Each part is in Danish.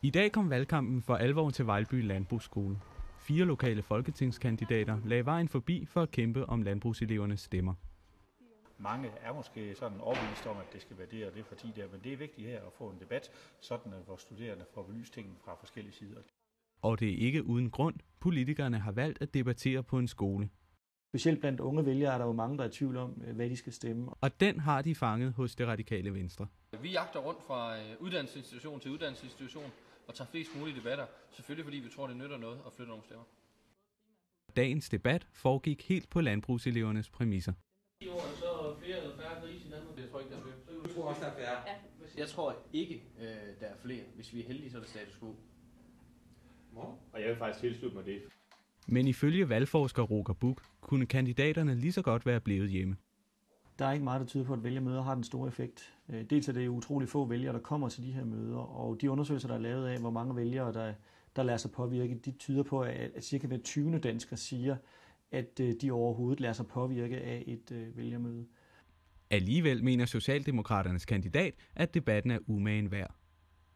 I dag kom valgkampen for alvor til Vejlby Landbrugsskole. 4 lokale folketingskandidater lagde vejen forbi for at kæmpe om landbrugselevernes stemmer. Mange er måske sådan overbevist om, at det skal være det og det parti der, men det er vigtigt her at få en debat, sådan at vores studerende får belyst tingene fra forskellige sider. Og det er ikke uden grund, politikerne har valgt at debattere på en skole. Specielt blandt unge vælgere er der jo mange, der er i tvivl om, hvad de skal stemme. Og den har de fanget hos Det Radikale Venstre. Vi jagter rundt fra uddannelsesinstitution til uddannelsesinstitution og tager flest mulige debatter, selvfølgelig fordi vi tror, det nytter noget at flytte nogle stemmer. Dagens debat foregik helt på landbrugselevernes præmisser. Jeg tror ikke, der er flere. Hvis vi er heldige, så er det status quo. Og jeg vil faktisk tilslutte mig det. Men ifølge valgforsker Roger Buch kunne kandidaterne lige så godt være blevet hjemme. Der er ikke meget, der tyder på, at vælgermøder har den store effekt. Dels er det utrolig få vælgere, der kommer til de her møder, og de undersøgelser, der er lavet af, hvor mange vælgere, der lader sig påvirke, de tyder på, at cirka hver 20. dansker siger, at de overhovedet lader sig påvirke af et vælgermøde. Alligevel mener Socialdemokraternes kandidat, at debatten er umagen værd.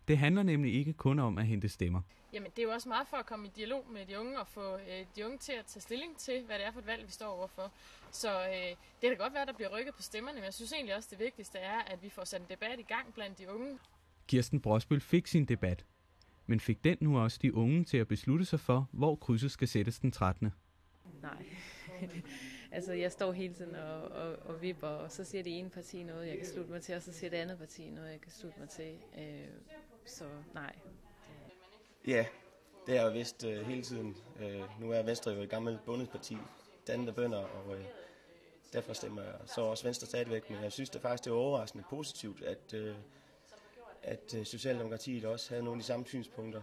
Det handler nemlig ikke kun om at hente stemmer. Jamen, det er jo også meget for at komme i dialog med de unge og få de unge til at tage stilling til, hvad det er for et valg, vi står overfor. Så det kan godt være, at der bliver rykket på stemmerne, men jeg synes egentlig også, det vigtigste er, at vi får sat en debat i gang blandt de unge. Kirsten Brosbøl fik sin debat, men fik den nu også de unge til at beslutte sig for, hvor krydset skal sættes den 13. Nej. Altså, jeg står hele tiden og vipper, og så siger det ene parti noget, jeg kan slutte mig til, og så siger det andet parti noget, jeg kan slutte mig til. Så nej. Ja, det er jo vist hele tiden. Nu er Venstre jo et gammelt bondesparti, dannede bønder, og derfor stemmer jeg så også Venstre stadigvæk. Men jeg synes det faktisk, det er overraskende positivt, at Socialdemokratiet også havde nogle af de samme synspunkter.